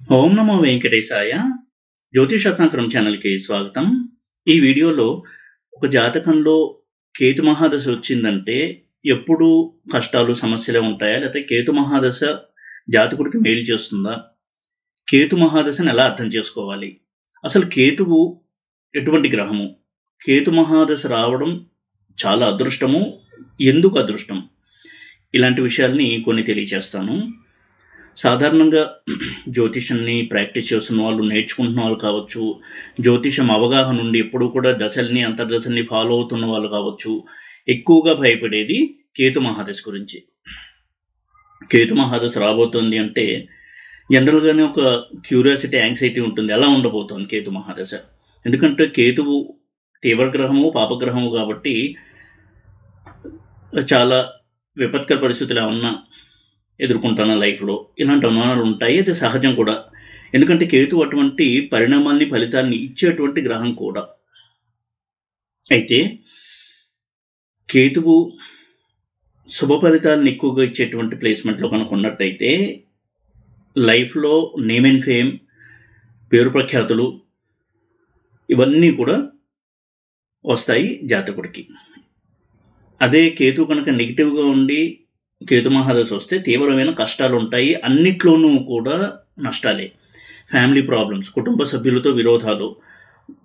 ఓం నమో వెంకటేశాయ. జ్యోతిషరత్నాకరం ఛానల్కి స్వాగతం. ఈ వీడియోలో ఒక జాతకంలో కేతు మహాదశ వచ్చిందంటే ఎప్పుడు కష్టాలు సమస్యలే ఉంటాయా, లేకపోతే కేతు మహాదశ జాతకుడికి మేలు చేస్తుందా, కేతు మహాదశను ఎలా అర్థం చేసుకోవాలి, అసలు కేతువు ఎటువంటి గ్రహము, కేతు మహాదశ రావడం చాలా అదృష్టము, ఎందుకు అదృష్టం, ఇలాంటి విషయాల్ని కొన్ని తెలియచేస్తాను. సాధారణంగా జ్యోతిషాన్ని ప్రాక్టీస్ చేస్తున్న వాళ్ళు, నేర్చుకుంటున్న వాళ్ళు కావచ్చు, జ్యోతిషం అవగాహన నుండి ఎప్పుడూ కూడా దశల్ని అంతర్దశల్ని ఫాలో అవుతున్న వాళ్ళు కావచ్చు, ఎక్కువగా భయపడేది కేతు మహాదశ గురించి. కేతు మహాదశ రాబోతోంది అంటే జనరల్గానే ఒక క్యూరియాసిటీ, యాంగ్జైటీ ఉంటుంది, ఎలా ఉండబోతోంది కేతు మహాదశ. ఎందుకంటే కేతువు తీవ్రగ్రహము, పాపగ్రహము కాబట్టి చాలా విపత్కర పరిస్థితులు ఏమన్నా ఎదుర్కొంటాను లైఫ్లో, ఇలాంటి అనుమానాలు ఉంటాయి. అది సహజం కూడా, ఎందుకంటే కేతు అటువంటి పరిణామాల్ని, ఫలితాన్ని ఇచ్చేటువంటి గ్రహం కూడా. అయితే కేతువు శుభ ఫలితాలను ఎక్కువగా ఇచ్చేటువంటి ప్లేస్మెంట్లో కనుక ఉన్నట్టయితే లైఫ్లో నేమ్ అండ్ ఫేమ్, పేరు ప్రఖ్యాతులు ఇవన్నీ కూడా వస్తాయి జాతకుడికి. అదే కేతు కనుక నెగిటివ్గా ఉండి కేతు మహాదశ వస్తే తీవ్రమైన కష్టాలు ఉంటాయి, అన్నిట్లోనూ కూడా నష్టాలే. ఫ్యామిలీ ప్రాబ్లమ్స్, కుటుంబ సభ్యులతో విరోధాలు,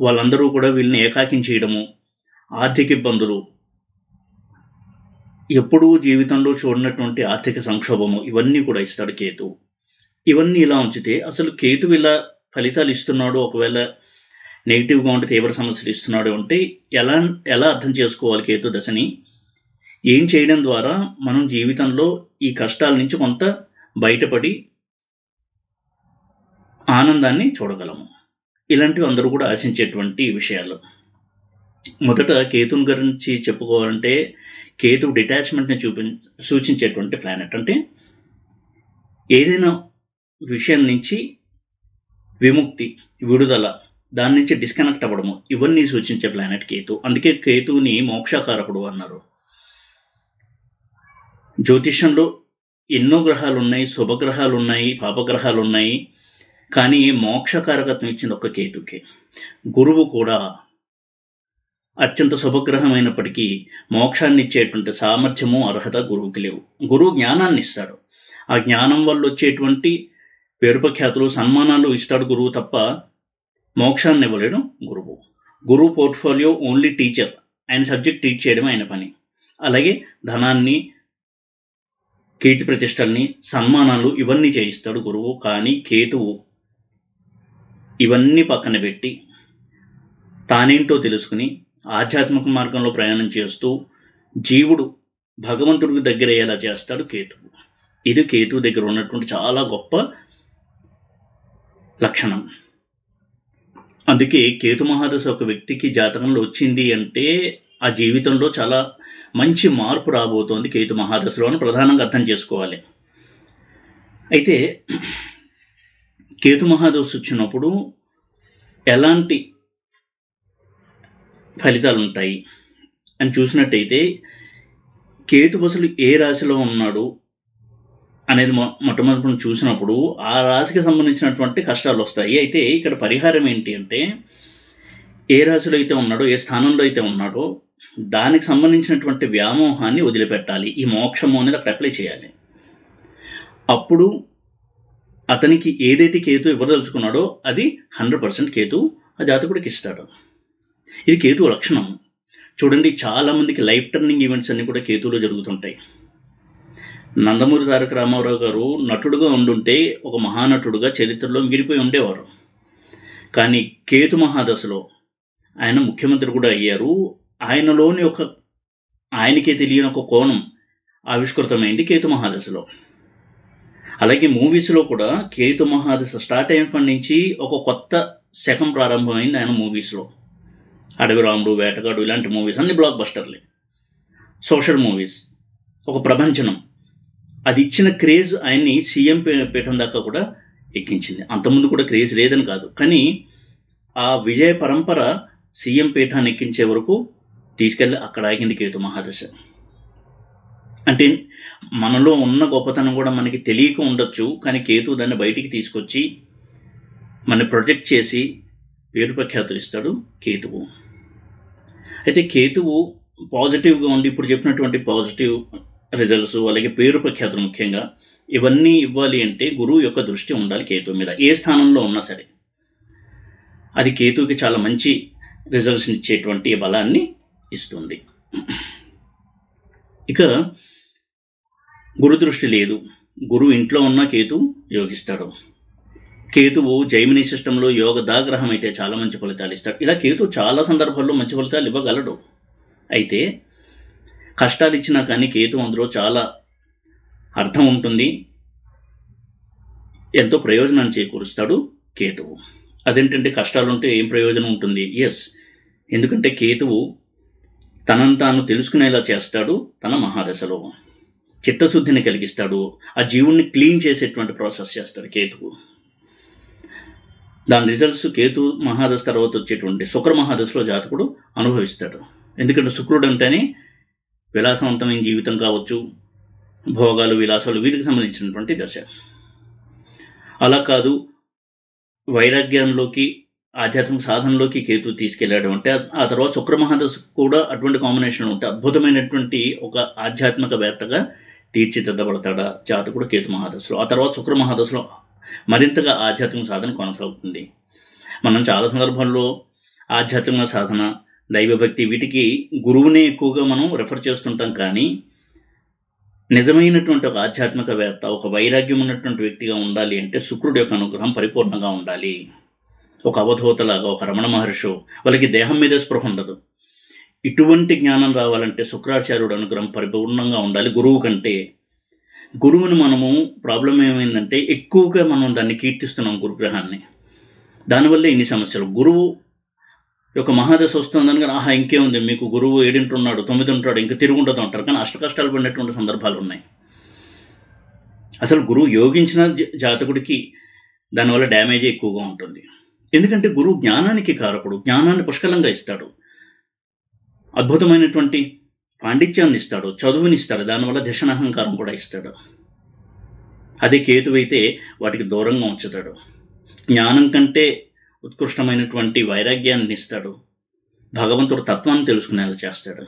వాళ్ళందరూ కూడా వీళ్ళని ఏకాకిం చేయడము, ఆర్థిక ఇబ్బందులు, ఎప్పుడూ జీవితంలో చూడనటువంటి ఆర్థిక సంక్షోభము, ఇవన్నీ కూడా ఇస్తాడు కేతు. ఇవన్నీ ఇలా ఉంచితే అసలు కేతు ఇలా ఫలితాలు ఇస్తున్నాడు, ఒకవేళ నెగిటివ్గా ఉంటే తీవ్ర సమస్యలు ఇస్తున్నాడు అంటే ఎలా అర్థం చేసుకోవాలి కేతు దశని, ఏం చేయడం ద్వారా మనం జీవితంలో ఈ కష్టాల నుంచి కొంత బయటపడి ఆనందాన్ని చూడగలము. ఇలాంటివి అందరూ కూడా ఆశించేటువంటి విషయాలు. మొదట కేతుని గురించి చెప్పుకోవాలంటే కేతు డిటాచ్మెంట్ని సూచించేటువంటి ప్లానెట్. అంటే ఏదైనా విషయం నుంచి విముక్తి, విడుదల, దాని నుంచి డిస్కనెక్ట్ అవ్వడము, ఇవన్నీ సూచించే ప్లానెట్ కేతు. అందుకే కేతువుని మోక్షకారకుడు అన్నారు. జ్యోతిషంలో ఎన్నో గ్రహాలు ఉన్నాయి, శుభగ్రహాలు ఉన్నాయి, పాపగ్రహాలు ఉన్నాయి, కానీ మోక్షకారకత్వం ఇచ్చింది ఒక్క కేతుకే. గురువు కూడా అత్యంత శుభగ్రహమైనప్పటికీ మోక్షాన్ని ఇచ్చేటువంటి సామర్థ్యము, అర్హత గురువుకి లేవు. గురువు జ్ఞానాన్ని ఇస్తాడు, ఆ జ్ఞానం వల్ల వచ్చేటువంటి పేరు ప్రఖ్యాతులు, సన్మానాలు ఇస్తాడు గురువు తప్ప మోక్షాన్ని ఇవ్వలేడు గురువు. గురువు పోర్ట్ఫోలియో ఓన్లీ టీచర్, ఆయన సబ్జెక్ట్ టీచ్ చేయడం ఆయన పని. అలాగే ధనాన్ని, కీర్తి ప్రతిష్టల్ని, సన్మానాలు ఇవన్నీ చేయిస్తాడు గురువు. కానీ కేతువు ఇవన్నీ పక్కన పెట్టి తానేంటో తెలుసుకుని ఆధ్యాత్మిక మార్గంలో ప్రయాణం చేస్తూ జీవుడు భగవంతుడికి దగ్గర అయ్యేలా చేస్తాడు కేతువు. ఇది కేతువు దగ్గర ఉన్నటువంటి చాలా గొప్ప లక్షణం. అందుకే కేతు మహాదశ ఒక వ్యక్తికి జాతకంలో వచ్చింది అంటే ఆ జీవితంలో చాలా మంచి మార్పు రాబోతోంది కేతు మహాదశలో అని ప్రధానంగా అర్థం చేసుకోవాలి. అయితే కేతు మహాదశ వచ్చినప్పుడు ఎలాంటి ఫలితాలు ఉంటాయి అని చూసినట్టయితే కేతు అసలు ఏ రాశిలో ఉన్నాడు అనేది మొట్టమొదటి చూసినప్పుడు ఆ రాశికి సంబంధించినటువంటి కష్టాలు వస్తాయి. అయితే ఇక్కడ పరిహారం ఏంటి అంటే, ఏ రాశిలో అయితే ఉన్నాడో, ఏ స్థానంలో అయితే ఉన్నాడో దానికి సంబంధించినటువంటి వ్యామోహాన్ని వదిలిపెట్టాలి. ఈ మోక్షము అనేది అక్కడ అప్లై చేయాలి. అప్పుడు అతనికి ఏదైతే కేతు ఇవ్వదలుచుకున్నాడో అది 100% కేతు ఆ జాతకుడికి ఇస్తాడు. ఇది కేతు లక్షణం. చూడండి, చాలామందికి లైఫ్ టర్నింగ్ ఈవెంట్స్ అన్నీ కూడా కేతులో జరుగుతుంటాయి. నందమూరి తారక రామారావు గారు నటుడుగా ఉండుంటే ఒక మహానటుడుగా చరిత్రలో మిగిలిపోయి ఉండేవారు. కానీ కేతు మహాదశలో ఆయన ముఖ్యమంత్రి కూడా అయ్యారు. ఆయనలోని ఆయనకే తెలియని ఒక కోణం ఆవిష్కృతమైంది కేతు మహాదశలో. అలాగే మూవీస్లో కూడా కేతు మహాదశ స్టార్ట్ అయినప్పటి నుంచి ఒక కొత్త శకం ప్రారంభమైంది ఆయన మూవీస్లో. అడవి రాముడు, వేటగాడు ఇలాంటి మూవీస్ అన్ని బ్లాక్ బస్టర్లే. సోషల్ మూవీస్, ఒక ప్రభంజనం, అది ఇచ్చిన క్రేజ్ ఆయన్ని సీఎం పీఠం దాకా కూడా ఎక్కించింది. అంతకుముందు కూడా క్రేజ్ లేదని కాదు, కానీ ఆ విజయ పరంపర సీఎం పీఠాన్ని ఎక్కించే వరకు తీసుకెళ్ళి అక్కడ ఆగింది కేతు మహాదశ. అంటే మనలో ఉన్న గొప్పతనం కూడా మనకి తెలియక ఉండొచ్చు, కానీ కేతు దాన్ని బయటికి తీసుకొచ్చి మన ప్రొజెక్ట్ చేసి పేరు ప్రఖ్యాతులు ఇస్తాడు కేతువు. అయితే కేతువు పాజిటివ్గా ఉండి ఇప్పుడు చెప్పినటువంటి పాజిటివ్ రిజల్ట్స్ అలాగే పేరు ప్రఖ్యాతులు ముఖ్యంగా ఇవన్నీ ఇవ్వాలి అంటే గురువు యొక్క దృష్టి ఉండాలి కేతువు మీద. ఏ స్థానంలో ఉన్నా సరే అది కేతువుకి చాలా మంచి రిజల్ట్స్ ఇచ్చేటువంటి బలాన్ని ఇస్తుంది. ఇక గురు దృష్టి లేదు, గురువు ఇంట్లో ఉన్న కేతువు యోగిస్తాడు. కేతువు జైమిని సిస్టంలో యోగదాగ్రహం అయితే చాలా మంచి ఫలితాలు ఇస్తాడు. ఇలా కేతువు చాలా సందర్భాల్లో మంచి ఫలితాలు ఇవ్వగలడు. అయితే కష్టాలు ఇచ్చినా కానీ కేతువు అందులో చాలా అర్థం ఉంటుంది, ఎంతో ప్రయోజనాన్ని చేకూరుస్తాడు కేతువు. అదేంటంటే కష్టాలు ఉంటే ఏం ప్రయోజనం ఉంటుంది? ఎస్, ఎందుకంటే కేతువు తనను తాను తెలుసుకునేలా చేస్తాడు. తన మహాదశలో చిత్తశుద్ధిని కలిగిస్తాడు. ఆ జీవుణ్ణి క్లీన్ చేసేటువంటి ప్రాసెస్ చేస్తాడు కేతువు. దాని రిజల్ట్స్ కేతు మహాదశ తర్వాత వచ్చేటువంటి శుక్ర మహాదశలో జాతకుడు అనుభవిస్తాడు. ఎందుకంటే శుక్రుడు అంటేనే విలాసవంతమైన జీవితం కావచ్చు, భోగాలు విలాసాలు వీటికి సంబంధించినటువంటి దశ. అలా కాదు, వైరాగ్యంలోకి ఆధ్యాత్మిక సాధనలోకి కేతు తీసుకెళ్ళాడు అంటే ఆ తర్వాత శుక్ర మహాదశ కూడా అటువంటి కాంబినేషన్ ఉంటే అద్భుతమైనటువంటి ఒక ఆధ్యాత్మికవేత్తగా తీర్చిదిద్దబడతాడా జాతకుడు కేతు మహాదశలో. ఆ తర్వాత శుక్ర మహాదశలో మరింతగా ఆధ్యాత్మిక సాధన కొనసాగుతుంది. మనం చాలా సందర్భాల్లో ఆధ్యాత్మిక సాధన, దైవభక్తి వీటికి గురువునే ఎక్కువగా మనం రెఫర్ చేస్తుంటాం. కానీ నిజమైనటువంటి ఒక ఆధ్యాత్మికవేత్త, ఒక వైరాగ్యం ఉన్నటువంటి వ్యక్తిగా ఉండాలి అంటే శుక్రుడి యొక్క అనుగ్రహం పరిపూర్ణంగా ఉండాలి. ఒక అవధూతలాగా, ఒక రమణ మహర్షి, వాళ్ళకి దేహం మీదే స్పృహ ఉండదు. ఇటువంటి జ్ఞానం రావాలంటే శుక్రాచార్యుడు అనుగ్రహం పరిపూర్ణంగా ఉండాలి గురువు కంటే. గురువుని మనము ప్రాబ్లం ఏమైందంటే ఎక్కువగా మనం దాన్ని కీర్తిస్తున్నాం గురుగ్రహాన్ని. దానివల్ల ఇన్ని సమస్యలు. గురువు యొక్క మహాదశ వస్తుందని కానీ ఆహా ఇంకేముంది మీకు గురువు 7 ఉన్నాడు 9 ఉంటాడు ఇంకా తిరుగుండదు అంటారు. కానీ అష్ట కష్టాలు పడినటువంటి సందర్భాలు ఉన్నాయి. అసలు గురువు యోగించిన జాతకుడికి దానివల్ల డ్యామేజ్ ఎక్కువగా ఉంటుంది. ఎందుకంటే గురువు జ్ఞానానికి కారకుడు, జ్ఞానాన్ని పుష్కలంగా ఇస్తాడు, అద్భుతమైనటువంటి పాండిత్యాన్ని ఇస్తాడు, చదువుని ఇస్తాడు, దానివల్ల దిశనహంకారం కూడా ఇస్తాడు. అదే కేతువైతే వాటికి దూరంగా ఉంచుతాడు. జ్ఞానం కంటే ఉత్కృష్టమైనటువంటి వైరాగ్యాన్ని ఇస్తాడు, భగవంతుడు తత్వాన్ని తెలుసుకునేలా చేస్తాడు.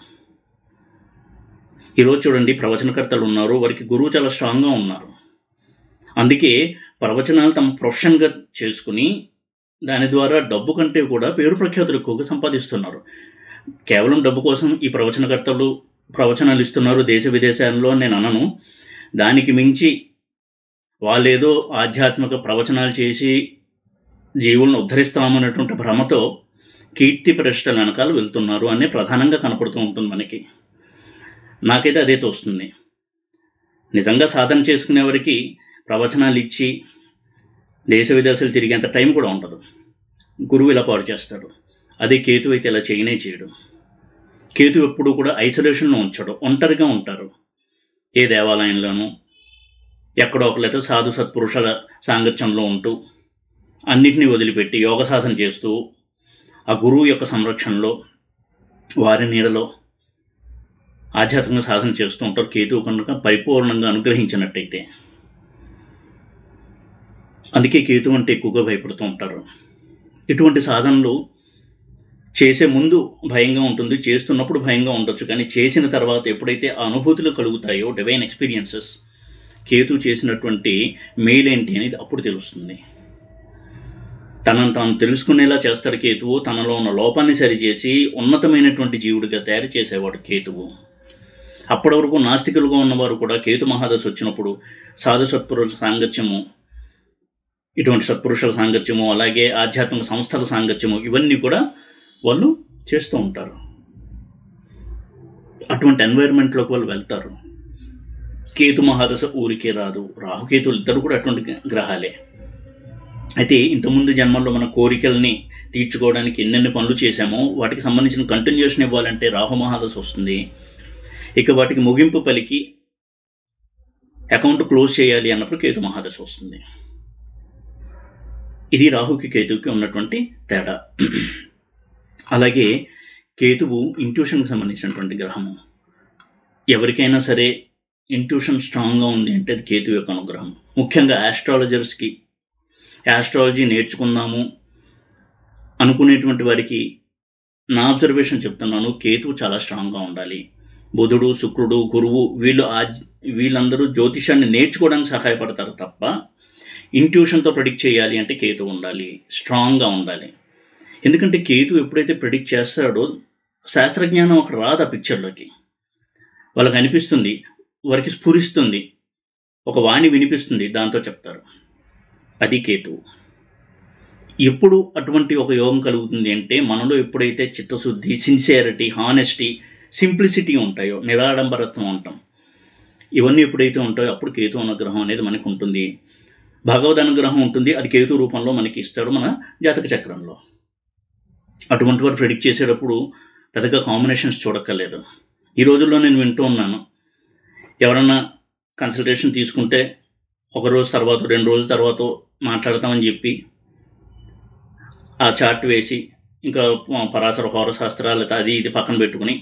ఈరోజు చూడండి, ప్రవచనకర్తలు ఉన్నారు, వారికి గురువు చాలా స్ట్రాంగ్గా ఉన్నారు. అందుకే ప్రవచనాలు తమ ప్రొఫెషన్గా చేసుకుని దాని ద్వారా డబ్బు కంటే కూడా పేరు ప్రఖ్యాతులు ఎక్కువగా సంపాదిస్తున్నారు. కేవలం డబ్బు కోసం ఈ ప్రవచనకర్తలు ప్రవచనాలు ఇస్తున్నారు దేశ విదేశాల్లో నేను అనను. దానికి మించి వాళ్ళేదో ఆధ్యాత్మిక ప్రవచనాలు చేసి జీవులను ఉద్ధరిస్తామన్నటువంటి భ్రమతో కీర్తి ప్రతిష్టల వెనకాల వెళ్తున్నారు అనే ప్రధానంగా కనపడుతూ ఉంటుంది మనకి. నాకైతే అదే తోస్తుంది. నిజంగా సాధన చేసుకునేవారికి ప్రవచనాలు ఇచ్చి దేశ విదేశాలు తిరిగేంత టైం కూడా ఉండదు. గురువు ఇలా పాడు చేస్తాడు. అదే కేతు అయితే ఇలా చేయడు. కేతు ఎప్పుడు కూడా ఐసోలేషన్లో ఉంచాడు, ఒంటరిగా ఉంటారు. ఏ దేవాలయంలోనూ ఎక్కడో ఒకళ్ళైతే సాధు సత్పురుషుల సాంగత్యంలో ఉంటూ అన్నిటినీ వదిలిపెట్టి యోగ సాధన చేస్తూ ఆ గురువు యొక్క సంరక్షణలో వారి నీడలో ఆధ్యాత్మిక సాధన చేస్తూ ఉంటారు. కేతువు కనుక పరిపూర్ణంగా అనుగ్రహించినట్టయితే. అందుకే కేతు అంటే ఎక్కువగా భయపడుతూ ఉంటారు. ఇటువంటి సాధనలు చేసే ముందు భయంగా ఉంటుంది, చేస్తున్నప్పుడు భయంగా ఉండొచ్చు. కానీ చేసిన తర్వాత ఎప్పుడైతే ఆ అనుభూతులు కలుగుతాయో, డివైన్ ఎక్స్పీరియన్సెస్, కేతు చేసినటువంటి మేలేంటి అనేది అప్పుడు తెలుస్తుంది. తనను తాను తెలుసుకునేలా చేస్తాడు కేతువు. తనలో ఉన్న లోపాన్ని సరిచేసి ఉన్నతమైనటువంటి జీవుడిగా తయారు చేసేవాడు కేతువు. అప్పటి వరకు నాస్తికులుగా ఉన్నవారు కూడా కేతు మహాదశ వచ్చినప్పుడు సాధు సత్పురుషుల సాంగత్యము, ఇటువంటి సత్పురుషుల సాంగత్యము, అలాగే ఆధ్యాత్మిక సంస్థల సాంగత్యము, ఇవన్నీ కూడా వాళ్ళు చేస్తూ ఉంటారు. అటువంటి ఎన్వైర్న్మెంట్లోకి వాళ్ళు వెళ్తారు. కేతు మహాదశ ఊరికే రాదు. రాహుకేతులు ఇద్దరు కూడా అటువంటి గ్రహాలే. అయితే ఇంతకుముందు జన్మల్లో మన కోరికల్ని తీర్చుకోవడానికి ఎన్నెన్ని పనులు చేశామో వాటికి సంబంధించిన కంటిన్యూషన్ ఇవ్వాలంటే రాహు మహాదశ వస్తుంది. ఇక వాటికి ముగింపు పలికి అకౌంట్ క్లోజ్ చేయాలి అన్నప్పుడు కేతు మహాదశ వస్తుంది. ఇది రాహుకి కేతువుకి ఉన్నటువంటి తేడా. అలాగే కేతువు ఇంట్యూషన్కి సంబంధించినటువంటి గ్రహము. ఎవరికైనా సరే ఇంట్యూషన్ స్ట్రాంగ్గా ఉంది అంటే అది కేతువు యొక్క అనుగ్రహం. ముఖ్యంగా ఆస్ట్రాలజర్స్కి యాస్ట్రాలజీ నేర్చుకుందాము అనుకునేటువంటి వారికి నా అబ్జర్వేషన్ చెప్తున్నాను, కేతువు చాలా స్ట్రాంగ్గా ఉండాలి. బుధుడు, శుక్రుడు, గురువు వీళ్ళందరూ జ్యోతిషాన్ని నేర్చుకోవడానికి సహాయపడతారు తప్ప ఇంట్యూషన్తో ప్రెడిక్ట్ చేయాలి అంటే కేతువు ఉండాలి, స్ట్రాంగ్గా ఉండాలి. ఎందుకంటే కేతువు ఎప్పుడైతే ప్రెడిక్ట్ చేస్తాడో శాస్త్రజ్ఞానం అక్కడ రాదు ఆ పిక్చర్లోకి. వాళ్ళకి అనిపిస్తుంది, వారికి స్ఫురిస్తుంది, ఒక వాణి వినిపిస్తుంది, దాంతో చెప్తారు. అది కేతువు. ఎప్పుడు అటువంటి ఒక యోగం కలుగుతుంది అంటే మనలో ఎప్పుడైతే చిత్తశుద్ధి, సిన్సియారిటీ, హానెస్టీ, సింప్లిసిటీ ఉంటాయో, నిరాడంబరత్వం అంటాం, ఇవన్నీ ఎప్పుడైతే ఉంటాయో అప్పుడు కేతు అనుగ్రహం అనేది మనకు ఉంటుంది. భగవద్ అనుగ్రహం ఉంటుంది, అది కేతు రూపంలో మనకి ఇస్తాడు మన జాతక చక్రంలో. అటువంటి వారు ప్రెడిక్ట్ చేసేటప్పుడు పెద్దగా కాంబినేషన్స్ చూడక్కర్లేదు. ఈ రోజుల్లో నేను వింటూ ఉన్నాను, ఎవరన్నా కన్సల్టేషన్ తీసుకుంటే ఒక రోజు తర్వాత 2 రోజుల తర్వాత మాట్లాడతామని చెప్పి ఆ చార్ట్ వేసి ఇంకా పరాశర హోరశాస్త్రాలు అది ఇది పక్కన పెట్టుకుని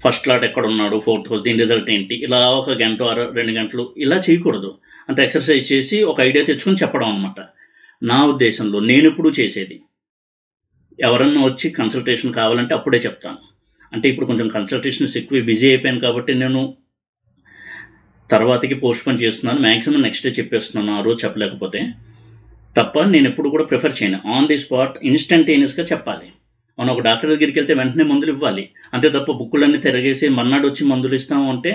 ఫస్ట్ లాట్ ఎక్కడ ఉన్నాడు, 4th హౌస్, దీని రిజల్ట్ ఏంటి, ఇలా 1 గంట 2 గంటలు ఇలా చేయకూడదు. అంత ఎక్సర్సైజ్ చేసి ఒక ఐడియా తెచ్చుకొని చెప్పడం అనమాట నా ఉద్దేశంలో. నేను ఎప్పుడూ చేసేది, ఎవరన్నా వచ్చి కన్సల్టేషన్ కావాలంటే అప్పుడే చెప్తాను. అంటే ఇప్పుడు కొంచెం కన్సల్టేషన్స్ ఎక్కువ బిజీ అయిపోయాను కాబట్టి నేను తర్వాతకి పోస్ట్పోన్ చేస్తున్నాను. మ్యాక్సిమం నెక్స్ట్ డే చెప్పేస్తున్నాను, ఆ రోజు చెప్పలేకపోతే తప్ప. నేను ఎప్పుడు కూడా ప్రిఫర్ చేయను. ఆన్ ది స్పాట్ ఇన్స్టంటేనియస్గా చెప్పాలి. మనం ఒక డాక్టర్ దగ్గరికి వెళ్తే వెంటనే మందులు ఇవ్వాలి, అంతే తప్ప బుక్కులన్నీ తిరగేసి మర్నాడు వచ్చి మందులు ఇస్తాము అంటే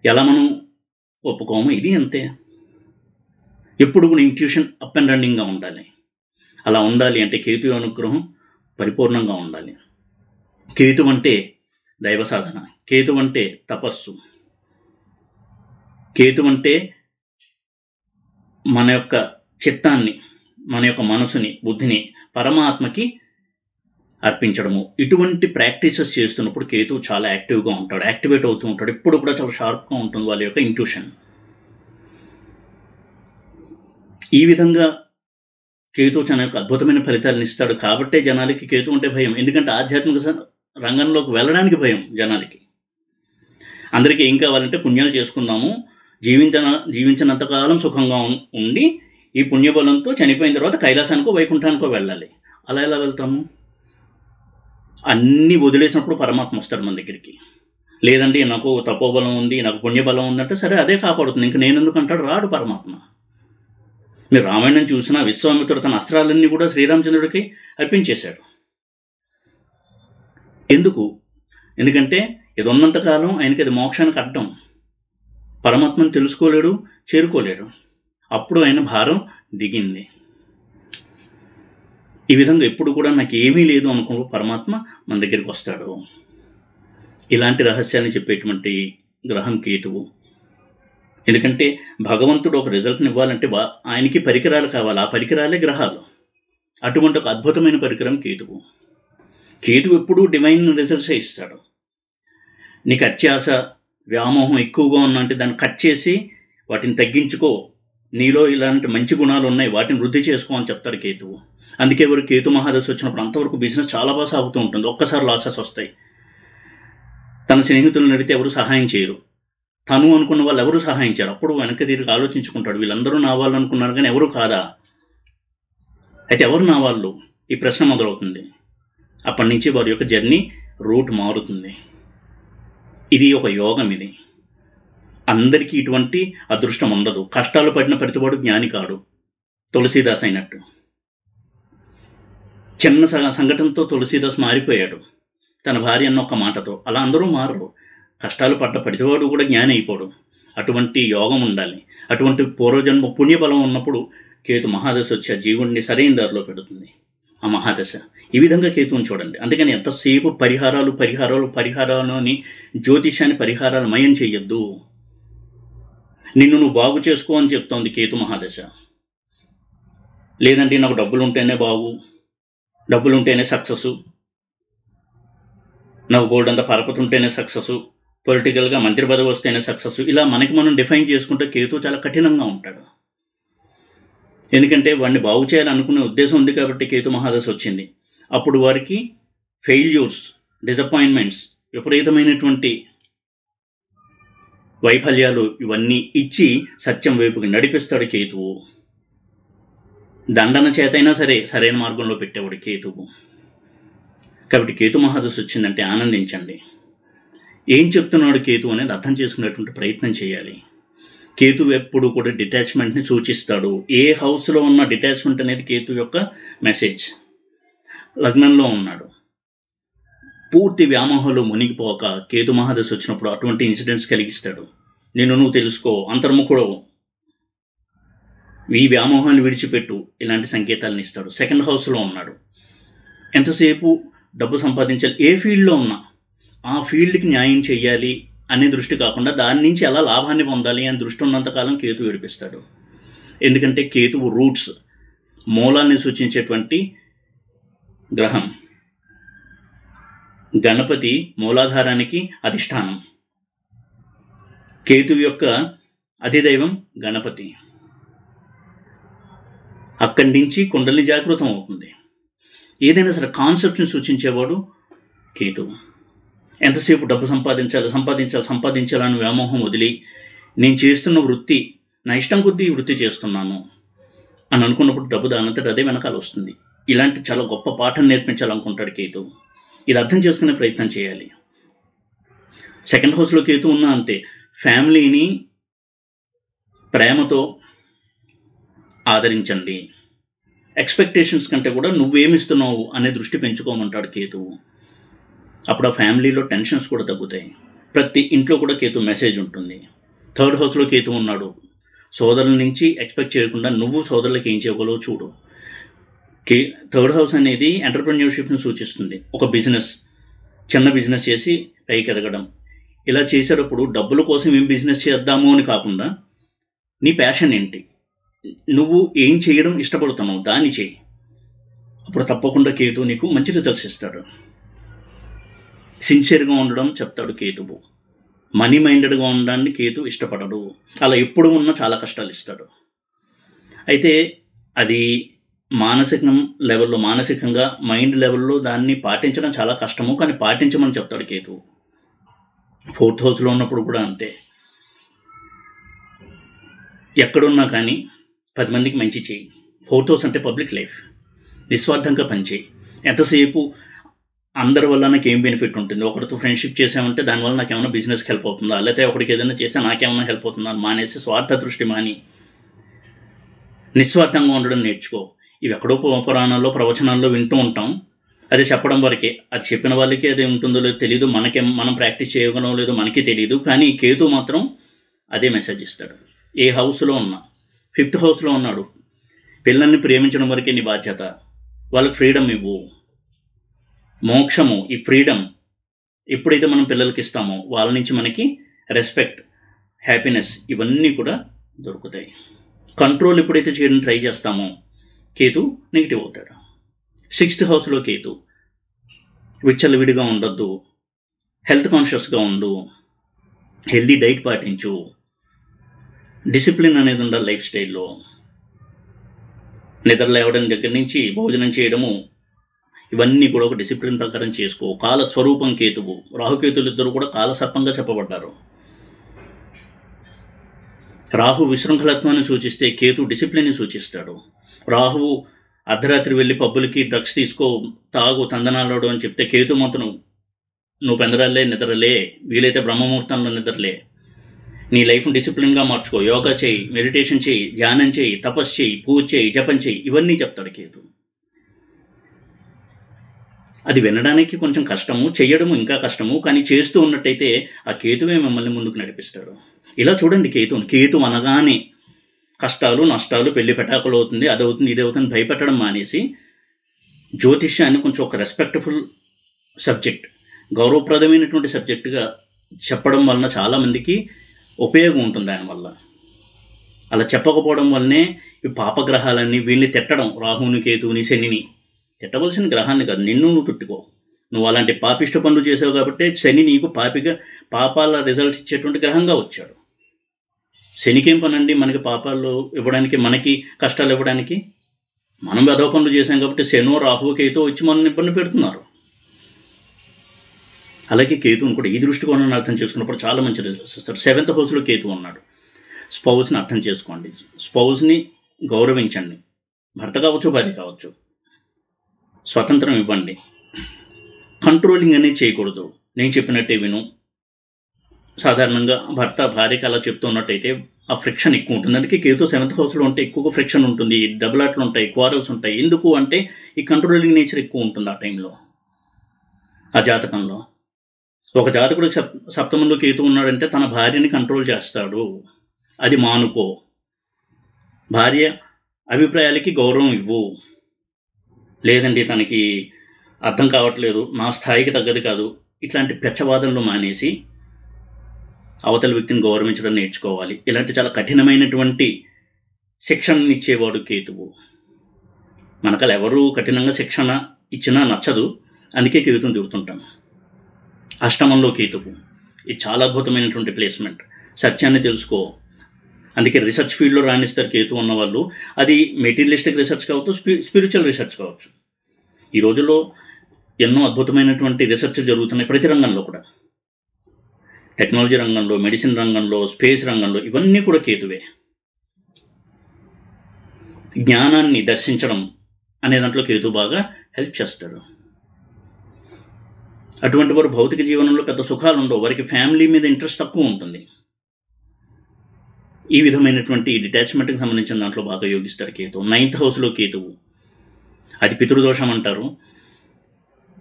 ఎలా మనం ఒప్పుకోము. ఇది అంతే. ఎప్పుడు కూడా ఇంట్యూషన్ అప్ అండ్ రన్నింగ్గా ఉండాలి. అలా ఉండాలి అంటే కేతు అనుగ్రహం పరిపూర్ణంగా ఉండాలి. కేతు అంటే దైవ సాధన, కేతు అంటే తపస్సు, కేతు అంటే మన యొక్క చిత్తాన్ని, మన యొక్క మనసుని, బుద్ధిని పరమాత్మకి అర్పించడము. ఇటువంటి ప్రాక్టీసెస్ చేస్తున్నప్పుడు కేతు చాలా యాక్టివ్గా ఉంటాడు, యాక్టివేట్ అవుతూ ఉంటాడు. ఎప్పుడు కూడా చాలా షార్ప్గా ఉంటుంది వాళ్ళ యొక్క ఇంట్యూషన్. ఈ విధంగా కేతు చాలా యొక్క అద్భుతమైన ఫలితాలను ఇస్తాడు. కాబట్టే జనాలకి కేతు అంటే భయం. ఎందుకంటే ఆధ్యాత్మిక రంగంలోకి వెళ్ళడానికి భయం జనాలకి. అందరికీ ఏం కావాలంటే పుణ్యాలు చేసుకుందాము, జీవించినంతకాలం సుఖంగా ఉండి ఈ పుణ్యబలంతో చనిపోయిన తర్వాత కైలాసానికో వైకుంఠానికో వెళ్ళాలి. అలా ఎలా వెళ్తాము? అన్నీ వదిలేసినప్పుడు పరమాత్మ వస్తాడు మన దగ్గరికి. లేదండి నాకు తపోబలం ఉంది, నాకు పుణ్యబలం ఉందంటే సరే అదే కాపాడుతుంది, ఇంక నేను ఎందుకు అంటాడు? రాడు పరమాత్మ. మీరు రామాయణం చూసినా విశ్వామిత్రుడు తన అస్త్రాలన్నీ కూడా శ్రీరామచంద్రుడికి అర్పించేశాడు. ఎందుకంటే ఇది ఉన్నంతకాలం ఆయనకి అది మోక్షానికి అడ్డం. పరమాత్మను తెలుసుకోలేడు, చేరుకోలేడు. అప్పుడు ఆయన భారం దిగింది. ఈ విధంగా ఎప్పుడు కూడా నాకు ఏమీ లేదు అనుకో పరమాత్మ మన దగ్గరికి వస్తాడు. ఇలాంటి రహస్యాన్ని చెప్పేటువంటి గ్రహం కేతువు. ఎందుకంటే భగవంతుడు ఒక రిజల్ట్ని ఇవ్వాలంటే ఆయనకి పరికరాలు కావాలి, ఆ పరికరాలే గ్రహాలు. అటువంటి ఒక అద్భుతమైన పరికరం కేతువు. కేతువు ఎప్పుడూ డివైన్ రిజల్ట్సే ఇస్తాడు. నీకు అత్యాశ, వ్యామోహం ఎక్కువగా ఉన్నంటే దాన్ని కట్ చేసి వాటిని తగ్గించుకో, నీలో ఇలాంటి మంచి గుణాలు ఉన్నాయి వాటిని వృద్ధి చేసుకో అని చెప్తాడు కేతువు. అందుకే ఎవరు కేతు మహాదశ వచ్చినప్పుడు అంతవరకు బిజినెస్ చాలా బాగా సాగుతూ ఉంటుంది. ఒక్కసారి లాసెస్ వస్తాయి. తన స్నేహితులు నడితే ఎవరు సహాయం చేయరు, తను అనుకున్న వాళ్ళు ఎవరు సహాయం చేయరు. అప్పుడు వెనక్కి తిరిగి ఆలోచించుకుంటాడు, వీళ్ళందరూ నా వాళ్ళు అనుకున్నారు కానీ ఎవరు కాదా, అయితే ఎవరు నా వాళ్ళు, ఈ ప్రశ్న మొదలవుతుంది. అప్పటి నుంచి వారి యొక్క జర్నీ రూట్ మారుతుంది. ఇది ఒక యోగం. ఇది అందరికీ ఇటువంటి అదృష్టం ఉండదు. కష్టాలు పడిన ప్రతివాడు జ్ఞాని కాడు. తులసీదాస్ అయినట్టు చిన్న సంఘటనతో తులసీదాస్ మారిపోయాడు, తన భార్య అన్న ఒక్క మాటతో. అలా అందరూ మారరు. కష్టాలు పడ్డ ప్రతివాడు కూడా జ్ఞాని అయిపోడు. అటువంటి యోగం ఉండాలి. అటువంటి పూర్వజన్మ పుణ్యబలం ఉన్నప్పుడు కేతు మహాదశ వచ్చి ఆ జీవుడిని సరైన దారిలో పెడుతుంది ఆ మహాదశ. ఈ విధంగా కేతువుని చూడండి. అందుకని ఎంతసేపు పరిహారాలు అని జ్యోతిషాన్ని పరిహారాలు మయం చెయ్యొద్దు. నిన్ను నువ్వు బాగు చేసుకో అని చెప్తోంది కేతు మహాదశ. లేదంటే నాకు డబ్బులుంటేనే బాగు, డబ్బులుంటేనే సక్సెస్, నాకు గోల్డ్ అంతా పరపతి ఉంటేనే సక్సెస్, పొలిటికల్గా మంత్రి పదవి వస్తేనే సక్సెస్, ఇలా మనకి మనం డిఫైన్ చేసుకుంటే కేతు చాలా కఠినంగా ఉంటాడు. ఎందుకంటే వాడిని బాగు చేయాలనుకునే ఉద్దేశం ఉంది కాబట్టి కేతు మహాదశ వచ్చింది. అప్పుడు వారికి ఫెయిల్యూర్స్, డిసప్పాయింట్మెంట్స్, విపరీతమైనటువంటి వైఫల్యాలు ఇవన్నీ ఇచ్చి సత్యం వైపుకి నడిపిస్తాడు కేతువు. దండన చేతైనా సరే సరైన మార్గంలో పెట్టేవాడు కేతువు. కాబట్టి కేతు మహాదశ వచ్చిందంటే ఆనందించండి. ఏం చెప్తున్నాడు కేతు అనేది అర్థం చేసుకునేటువంటి ప్రయత్నం చేయాలి. కేతు ఎప్పుడు కూడా డిటాచ్మెంట్ని సూచిస్తాడు. ఏ హౌస్లో ఉన్న డిటాచ్మెంట్ అనేది కేతు యొక్క మెసేజ్. లగ్నంలో ఉన్నాడు, పూర్తి వ్యామోహంలో మునిగిపోక కేతు మహాదశ వచ్చినప్పుడు అటువంటి ఇన్సిడెంట్స్ కలిగిస్తాడు. నువ్వు తెలుసుకో, అంతర్ముఖుడవు, ఈ వ్యామోహాన్ని విడిచిపెట్టు, ఇలాంటి సంకేతాలను ఇస్తాడు. సెకండ్ హౌస్లో ఉన్నాడు, ఎంతసేపు డబ్బు సంపాదించాలి, ఏ ఫీల్డ్లో ఉన్నా ఆ ఫీల్డ్కి న్యాయం చేయాలి అనే దృష్టి కాకుండా దాని నుంచి ఎలా లాభాన్ని పొందాలి అని దృష్టి ఉన్నంతకాలం కేతు విడిపిస్తాడు. ఎందుకంటే కేతువు రూట్స్, మూలాన్ని సూచించేటువంటి గ్రహం. గణపతి మూలాధారానికి అధిష్టానం. కేతువు యొక్క అధిదైవం గణపతి. అక్కడి నుంచి కుండలిని జాగృతం అవుతుంది. ఏదైనా సరే కాన్సెప్ట్ని సూచించేవాడు కేతువు. ఎంతసేపు డబ్బు సంపాదించాలని వ్యామోహం వదిలి నేను చేస్తున్న వృత్తి నా ఇష్టం కొద్దీ వృత్తి చేస్తున్నాను అని అనుకున్నప్పుడు డబ్బు దానంతట అదే వెనకాల వస్తుంది. ఇలాంటి చాలా గొప్ప పాఠం నేర్పించాలనుకుంటాడు కేతువు. ఇది అర్థం చేసుకునే ప్రయత్నం చేయాలి. సెకండ్ హౌస్లో కేతు ఉన్నా అంతే, ఫ్యామిలీని ప్రేమతో ఆదరించండి. ఎక్స్పెక్టేషన్స్ కంటే కూడా నువ్వేమిస్తున్నావు అనే దృష్టి పెంచుకోమంటాడు కేతువు. అప్పుడు ఆ ఫ్యామిలీలో టెన్షన్స్ కూడా తగ్గుతాయి. ప్రతి ఇంట్లో కూడా కేతు మెసేజ్ ఉంటుంది. థర్డ్ హౌస్లో కేతు ఉన్నాడు, సోదరుల నుంచి ఎక్స్పెక్ట్ చేయకుండా నువ్వు సోదరులకు ఏం చేయగలవో చూడు. థర్డ్ హౌస్ అనేది ఎంటర్‌ప్రెన్యూర్‌షిప్‌ని సూచిస్తుంది. ఒక బిజినెస్, చిన్న బిజినెస్ చేసి పైకి ఎదగడం. ఇలా చేసేటప్పుడు డబ్బుల కోసం ఏం బిజినెస్ చేద్దాము అని కాకుండా నీ ప్యాషన్ ఏంటి, నువ్వు ఏం చేయడం ఇష్టపడుతున్నావు దాన్ని చేయి. అప్పుడు తప్పకుండా కేతు నీకు మంచి రిజల్ట్స్ ఇస్తాడు. సిన్సియర్గా ఉండడం చెప్తాడు కేతువు. మనీ మైండెడ్గా ఉండడాన్ని కేతు ఇష్టపడడు. అలా ఎప్పుడు ఉన్నా చాలా కష్టాలు ఇస్తాడు. అయితే అది మానసికంగా మైండ్ లెవెల్లో దాన్ని పాటించడం చాలా కష్టము, కానీ పాటించమని చెప్తాడు కేతువు. ఫోర్త్ హౌస్లో ఉన్నప్పుడు కూడా అంతే. ఎక్కడున్నా కానీ 10 మందికి మంచి చేయి. ఫోర్త్ హౌస్ అంటే పబ్లిక్ లైఫ్. నిస్వార్థంగా పనిచేయి. ఎంతసేపు అందరి వల్ల నాకు ఏం బెనిఫిట్ ఉంటుంది, ఒకరితో ఫ్రెండ్షిప్ చేసామంటే దానివల్ల నాకు ఏమైనా బిజినెస్కి హెల్ప్ అవుతుందా, లేకపోతే ఒకరికి ఏదైనా చేస్తే నాకేమైనా హెల్ప్ అవుతుందా అని మానేసి స్వార్థ దృష్టి మాని నిస్వార్థంగా ఉండడం నేర్చుకో. ఇవి ఎక్కడో పురాణాల్లో ప్రవచనాల్లో వింటూ ఉంటాం, అది చెప్పడం వరకే. అది చెప్పిన వాళ్ళకి అది ఉంటుందో లేదో తెలియదు, మనం ప్రాక్టీస్ చేయగలమో లేదో మనకి తెలియదు. కానీ కేతు మాత్రం అదే మెసేజ్ ఇస్తాడు. ఏ హౌస్లో ఉన్నా, 5th హౌస్లో ఉన్నాడు, పిల్లల్ని ప్రేమించడం వరకే నీ బాధ్యత, వాళ్ళకి ఫ్రీడమ్ ఇవ్వు. మోక్షము, ఈ ఫ్రీడమ్ ఎప్పుడైతే మనం పిల్లలకి ఇస్తామో వాళ్ళ నుంచి మనకి రెస్పెక్ట్, హ్యాపీనెస్ ఇవన్నీ కూడా దొరుకుతాయి. కంట్రోల్ ఎప్పుడైతే చేయడం ట్రై చేస్తామో కేతు నెగిటివ్ అవుతాడు. 6th హౌస్లో కేతు విచ్చలవిడిగా ఉండొద్దు, హెల్త్ కాన్షియస్గా ఉండు, హెల్దీ డైట్ పాటించు, డిసిప్లిన్ అనేది ఉండాలి లైఫ్ స్టైల్లో. నిద్ర లేవడం దగ్గర నుంచి భోజనం చేయడము ఇవన్నీ కూడా ఒక డిసిప్లిన్ ప్రకారం చేసుకో. కాల స్వరూపం కేతువు. రాహుకేతులు ఇద్దరు కూడా కాలసర్పంగా చెప్పబడ్డారు. రాహు విశృంఖలత్వాన్ని సూచిస్తే కేతు డిసిప్లిన్ని సూచిస్తాడు. రాహువు అర్ధరాత్రి వెళ్ళి పబ్బులకి డ్రగ్స్ తీసుకో, తాగు, తందనాలాడు అని చెప్తే కేతు మాత్రం నువ్వు పెందరాలే, నిద్రలే, వీలైతే బ్రహ్మముహూర్తంలో నిద్రలే, నీ లైఫ్ని డిసిప్లిన్గా మార్చుకో, యోగా చేయి, మెడిటేషన్ చేయి, ధ్యానం చేయి, తపస్సు చేయి, పూజ చేయి, జపం చేయి, ఇవన్నీ చెప్తాడు కేతు. అది వినడానికి కొంచెం కష్టము, చెయ్యడము ఇంకా కష్టము, కానీ చేస్తూ ఉన్నట్టయితే ఆ కేతువే మిమ్మల్ని ముందుకు నడిపిస్తాడు. ఇలా చూడండి కేతువుని. కేతు అనగానే కష్టాలు, నష్టాలు, పెళ్లి పెటాకులు అవుతుంది, అది అవుతుంది, ఇది అవుతుంది భయపెట్టడం మానేసి జ్యోతిష్యాన్ని కొంచెం ఒక రెస్పెక్ట్ఫుల్ సబ్జెక్ట్, గౌరవప్రదమైనటువంటి సబ్జెక్టుగా చెప్పడం వలన చాలామందికి ఉపయోగం ఉంటుంది. దానివల్ల అలా చెప్పకపోవడం వల్లనే ఈ పాపగ్రహాలన్నీ వీళ్ళని తిట్టడం, రాహుని, కేతువుని, శనిని. తిట్టవలసిన గ్రహాన్ని కాదు, నిన్ను నువ్వు తిట్టుకో. నువ్వు అలాంటి పాపిష్ట పనులు చేసావు కాబట్టి శని నీకు పాపాల రిజల్ట్స్ ఇచ్చేటువంటి గ్రహంగా వచ్చాడు. శనికేం పనండి మనకి పాపాలు ఇవ్వడానికి, మనకి కష్టాలు ఇవ్వడానికి? మనం వెధవ పనులు చేశాం కాబట్టి శనో, రాహువు, కేతు వచ్చి మనల్ని ఇబ్బంది పెడుతున్నారు. అలాగే కేతువుని కూడా ఈ దృష్టికోణాన్ని అర్థం చేసుకున్నప్పుడు చాలా మంచి రిజల్ట్స్ ఇస్తాడు. 7th హౌస్లో కేతు ఉన్నాడు. స్పౌస్ని అర్థం చేసుకోండి, స్పౌస్ని గౌరవించండి. భర్త కావచ్చు, భార్య కావచ్చు, స్వతంత్రం ఇవ్వండి. కంట్రోలింగ్ అనేది చేయకూడదు. నేను చెప్పినట్టే విను. సాధారణంగా భర్త భార్యకి అలా చెప్తున్నట్టయితే ఆ ఫ్రిక్షన్ ఎక్కువ ఉంటుంది. అందుకే కేతు 7th హౌస్లో ఉంటే ఎక్కువగా ఫ్రిక్షన్ ఉంటుంది, దెబ్బలాట్లు ఉంటాయి, క్వారల్స్ ఉంటాయి. ఎందుకు అంటే ఈ కంట్రోలింగ్ నేచర్ ఎక్కువ ఉంటుంది ఆ టైంలో, ఆ జాతకంలో. ఒక జాతకుడు సప్తమంలో కేతు ఉన్నాడంటే తన భార్యని కంట్రోల్ చేస్తాడు. అది మానుకో. భార్య అభిప్రాయాలకి గౌరవం ఇవ్వు. లేదండి తనకి అర్థం కావట్లేదు, నా స్థాయికి తగ్గది కాదు, ఇట్లాంటి పెచ్చవాదనలు మానేసి అవతల వ్యక్తిని గౌరవించడం నేర్చుకోవాలి. ఇలాంటి చాలా కఠినమైనటువంటి శిక్షణని ఇచ్చేవాడు కేతువు. మనకలా ఎవరు కఠినంగా శిక్షణ ఇచ్చినా నచ్చదు, అందుకే కేతువుని తిరుగుతుంటాం. అష్టమంలో కేతువు, ఇది చాలా అద్భుతమైనటువంటి ప్లేస్మెంట్. సత్యాన్ని తెలుసుకో. అందుకే రీసెర్చ్ ఫీల్డ్లో రాణిస్తారు కేతు ఉన్నవాళ్ళు. అది మెటీరియలిస్టిక్ రీసెర్చ్ కావచ్చు, స్పిరిచువల్ రీసెర్చ్ కావచ్చు. ఈ రోజుల్లో ఎన్నో అద్భుతమైనటువంటి రీసెర్చ్ జరుగుతున్నాయి ప్రతి రంగంలో కూడా. టెక్నాలజీ రంగంలో, మెడిసిన్ రంగంలో, స్పేస్ రంగంలో, ఇవన్నీ కూడా కేతువే. జ్ఞానాన్ని దర్శించడం అనే దాంట్లో కేతు బాగా హెల్ప్ చేస్తాడు. అటువంటి వారు భౌతిక జీవనంలో పెద్ద సుఖాలు ఉండవు, వారికి ఫ్యామిలీ మీద ఇంట్రెస్ట్ తక్కువ ఉంటుంది. ఈ విధమైనటువంటి డిటాచ్మెంట్కి సంబంధించిన దాంట్లో బాగా యోగిస్తారు కేతువు. 9th హౌస్లో కేతువు, అది పితృదోషం అంటారు.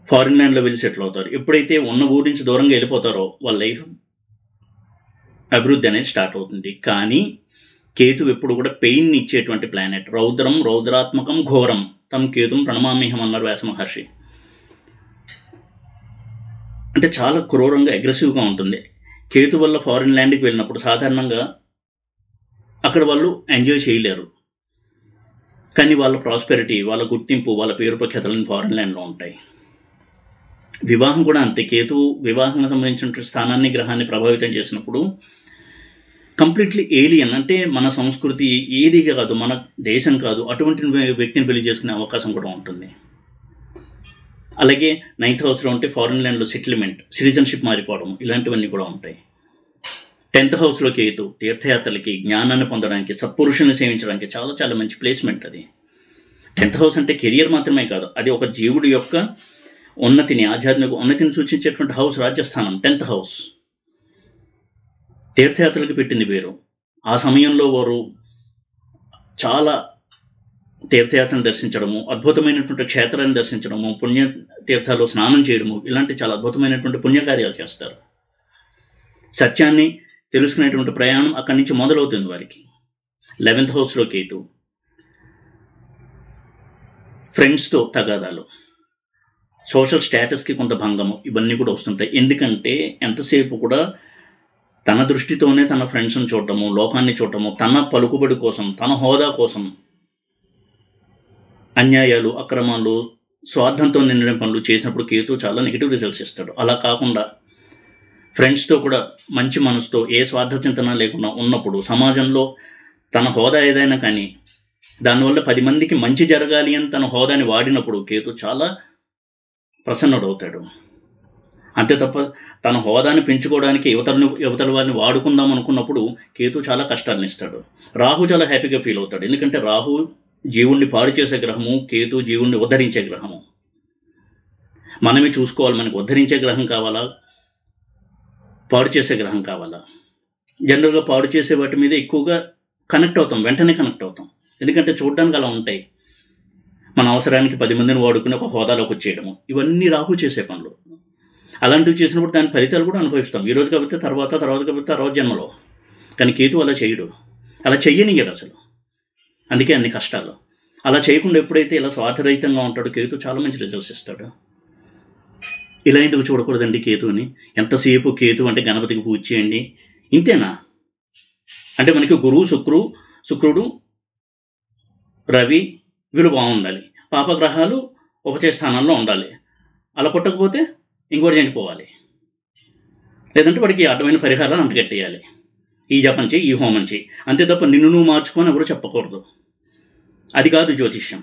ఫారిన్ ల్యాండ్లో వెళ్ళి సెటిల్ అవుతారు. ఎప్పుడైతే ఉన్న ఊరి నుంచి దూరంగా వెళ్ళిపోతారో వాళ్ళ లైఫ్ అభివృద్ధి అనేది స్టార్ట్ అవుతుంది. కానీ కేతు ఎప్పుడు కూడా పెయిన్ని ఇచ్చేటువంటి ప్లానెట్. రౌద్రం రౌద్రాత్మకం ఘోరం తం కేతుం ప్రణమామ్యహం అన్నారు వ్యాస మహర్షి. అంటే చాలా క్రూరంగా, అగ్రెసివ్గా ఉంటుంది. కేతు వల్ల ఫారిన్ ల్యాండ్కి వెళ్ళినప్పుడు సాధారణంగా అక్కడ వాళ్ళు ఎంజాయ్ చేయలేరు. కానీ వాళ్ళ ప్రాస్పెరిటీ, వాళ్ళ గుర్తింపు, వాళ్ళ పేరు ప్రఖ్యాతలని ఫారిన్ ల్యాండ్లో ఉంటాయి. వివాహం కూడా అంతే. కేతు వివాహానికి సంబంధించిన స్థానాన్ని, గ్రహాన్ని ప్రభావితం చేసినప్పుడు కంప్లీట్లీ ఏలియన్, అంటే మన సంస్కృతి ఏది కాదు, మన దేశం కాదు, అటువంటి వ్యక్తిని పెళ్లి చేసుకునే అవకాశం కూడా ఉంటుంది. అలాగే 9th హౌస్లో ఉంటే ఫారిన్ ల్యాండ్లో సెటిల్మెంట్, సిటిజన్షిప్ మారిపోవడం, ఇలాంటివన్నీ కూడా ఉంటాయి. 10th హౌస్లో కేతు తీర్థయాత్రలకి, జ్ఞానాన్ని పొందడానికి, సత్పురుషుని సేవించడానికి చాలా చాలా మంచి ప్లేస్మెంట్ అది. 10th హౌస్ అంటే కెరియర్ మాత్రమే కాదు, అది ఒక జీవుడి యొక్క ఉన్నతిని, ఆధ్యాత్మిక ఉన్నతిని సూచించేటువంటి హౌస్, రాజ్యస్థానం 10th హౌస్. తీర్థయాత్రలకు పెట్టింది పేరు. ఆ సమయంలో వారు చాలా తీర్థయాత్రను దర్శించడము, అద్భుతమైనటువంటి క్షేత్రాన్ని దర్శించడము, పుణ్య తీర్థాల్లో స్నానం చేయడము, ఇలాంటి చాలా అద్భుతమైనటువంటి పుణ్యకార్యాలు చేస్తారు. సత్యాన్ని తెలుసుకునేటువంటి ప్రయాణం అక్కడి నుంచి మొదలవుతుంది వారికి. 11th హౌస్లో కేతు, ఫ్రెండ్స్తో తగాదాలు, సోషల్ స్టేటస్కి కొంత భంగము, ఇవన్నీ కూడా వస్తుంటాయి. ఎందుకంటే ఎంతసేపు కూడా తన దృష్టితోనే తన ఫ్రెండ్స్ని చూడటము, లోకాన్ని చూడటము, తన పలుకుబడి కోసం, తన హోదా కోసం అన్యాయాలు, అక్రమాలు, స్వార్థంతో నిండిన పనులు చేసినప్పుడు కేతు చాలా నెగిటివ్ రిజల్ట్స్ ఇస్తాడు. అలా కాకుండా ఫ్రెండ్స్తో కూడా మంచి మనసుతో, ఏ స్వార్థ చింతన లేకుండా ఉన్నప్పుడు, సమాజంలో తన హోదా ఏదైనా కానీ దానివల్ల 10 మందికి మంచి జరగాలి అని తన హోదాని వాడినప్పుడు కేతు చాలా ప్రసన్నుడవుతాడు. అంతే తప్ప తన హోదాని పెంచుకోవడానికి యువతల వారిని వాడుకుందాం అనుకున్నప్పుడు కేతు చాలా కష్టాలను ఇస్తాడు. రాహు చాలా హ్యాపీగా ఫీల్ అవుతాడు. ఎందుకంటే రాహు జీవుణ్ణి పాడు చేసే గ్రహము, కేతు జీవుణ్ణి ఉద్ధరించే గ్రహము. మనమే చూసుకోవాలి, మనకు ఉద్ధరించే గ్రహం కావాలా, పాడు చేసే గ్రహం కావాలా. జనరల్గా పాడు చేసే వాటి మీద ఎక్కువగా కనెక్ట్ అవుతాం, వెంటనే కనెక్ట్ అవుతాం. ఎందుకంటే చూడడానికి అలా ఉంటాయి. మన అవసరానికి 10 మందిని వాడుకుని ఒక హోదాలోకి వచ్చేయడము, ఇవన్నీ రాహు చేసే పనులు. అలాంటివి చేసినప్పుడు దాని ఫలితాలు కూడా అనుభవిస్తాం. ఈరోజు కాబట్టి తర్వాత కాబట్టి తర్వాత జన్మలో. కానీ కేతు అలా చేయడు, అలా చెయ్యనియ్యడు అసలు. అందుకే అన్ని కష్టాలు. అలా చేయకుండా ఎప్పుడైతే ఇలా స్వార్థరహితంగా ఉంటాడో కేతు చాలా మంచి రిజల్ట్స్ ఇస్తాడు. ఇలా ఎందుకు చూడకూడదండి కేతుని? ఎంతసేపు కేతు అంటే గణపతికి పూజ చేయండి, ఇంతేనా? అంటే మనకి గురువు, శుక్రుడు, రవి వీళ్ళు బాగుండాలి, పాపగ్రహాలు ఉపచయ స్థానాల్లో ఉండాలి. అలా పుట్టకపోతే ఇంకోటి చనిపోవాలి, లేదంటే వాడికి అడ్డమైన పరిహారాలు అంటగట్టేయాలి. ఈ జపం చేయి, ఈ హోమం చేయి, అంతే తప్ప నిన్ను నువ్వు మార్చుకొని ఎవరు చెప్పకూడదు. అది కాదు జ్యోతిష్యం.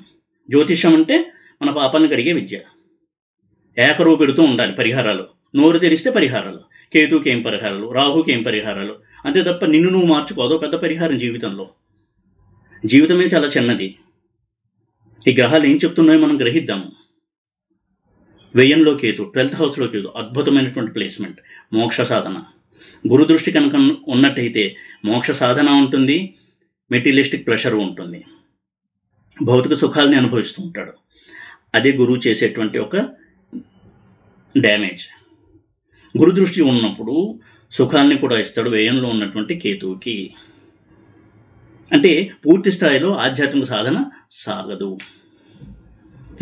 జ్యోతిష్యం అంటే మన పాపాలను కడిగే విద్య. ఏకరువు పెడుతూ ఉండాలి పరిహారాలు. నోరు తెరిస్తే పరిహారాలు. కేతుకి ఏం పరిహారాలు, రాహుకి ఏం పరిహారాలు, అంతే తప్ప నిన్ను నువ్వు మార్చుకోదో పెద్ద పరిహారం జీవితంలో. జీవితమే చాలా చిన్నది. ఈ గ్రహాలు ఏం చెప్తున్నాయో మనం గ్రహిద్దాము. వ్యయంలో కేతు, 12th హౌస్లో కేతు, అద్భుతమైనటువంటి ప్లేస్మెంట్, మోక్ష సాధన. గురు దృష్టి కనుక ఉన్నట్టయితే మోక్ష సాధన ఉంటుంది, మెటీరియలిస్టిక్ ప్రెషర్ ఉంటుంది, భౌతిక సుఖాలని అనుభవిస్తూ ఉంటాడు. అదే గురువు చేసేటువంటి ఒక డ్యామేజ్. గురు దృష్టి ఉన్నప్పుడు సుఖాన్ని కూడా ఇస్తాడు వ్యయంలో ఉన్నటువంటి కేతువుకి. అంటే పూర్తి స్థాయిలో ఆధ్యాత్మిక సాధన సాగదు.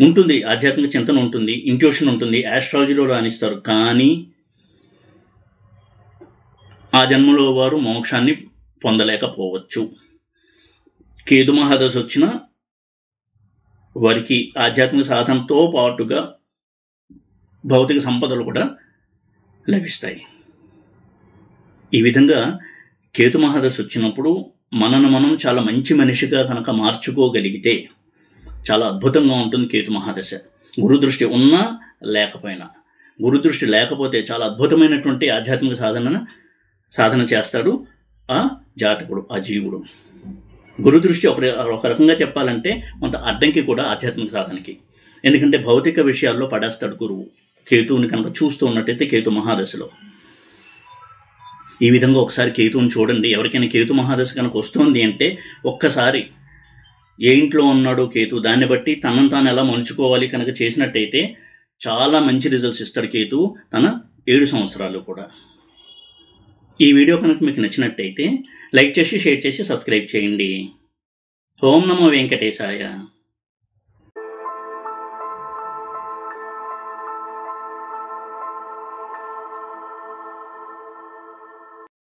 ఉంటుంది, ఆధ్యాత్మిక చింతన ఉంటుంది, ఇంట్యూషన్ ఉంటుంది, ఆస్ట్రాలజీలో రాణిస్తారు. కానీ ఆ జన్మలో వారు మోక్షాన్ని పొందలేకపోవచ్చు. కేతు మహాదశ వచ్చిన వారికి ఆధ్యాత్మిక సాధనతో పాటుగా భౌతిక సంపదలు కూడా లభిస్తాయి. ఈ విధంగా కేతు మహాదశ వచ్చినప్పుడు మనను మనం చాలా మంచి మనిషిగా కనుక మార్చుకోగలిగితే చాలా అద్భుతంగా ఉంటుంది కేతు మహాదశ. గురుదృష్టి ఉన్నా లేకపోయినా, గురుదృష్టి లేకపోతే చాలా అద్భుతమైనటువంటి ఆధ్యాత్మిక సాధన చేస్తాడు ఆ జాతకుడు, ఆ జీవుడు. గురుదృష్టి ఒక రకంగా చెప్పాలంటే కొంత అడ్డంకి కూడా ఆధ్యాత్మిక సాధనకి. ఎందుకంటే భౌతిక విషయాల్లో పడేస్తాడు గురువు కేతువుని కనుక చూస్తూ ఉన్నట్టయితే కేతు మహాదశలో. ఈ విధంగా ఒకసారి కేతువుని చూడండి. ఎవరికైనా కేతు మహాదశ కనుక వస్తుంది అంటే ఒక్కసారి ఏ ఇంట్లో ఉన్నాడో కేతు, దాన్ని బట్టి తనను తాను ఎలా మలుచుకోవాలి కనుక చేసినట్టయితే చాలా మంచి రిజల్ట్స్ ఇస్తాడు కేతువు తన 7 సంవత్సరాలు కూడా. ఈ వీడియో కనుక మీకు నచ్చినట్టయితే లైక్ చేసి, షేర్ చేసి, సబ్స్క్రైబ్ చేయండి. ఓం నమో వెంకటేశాయ.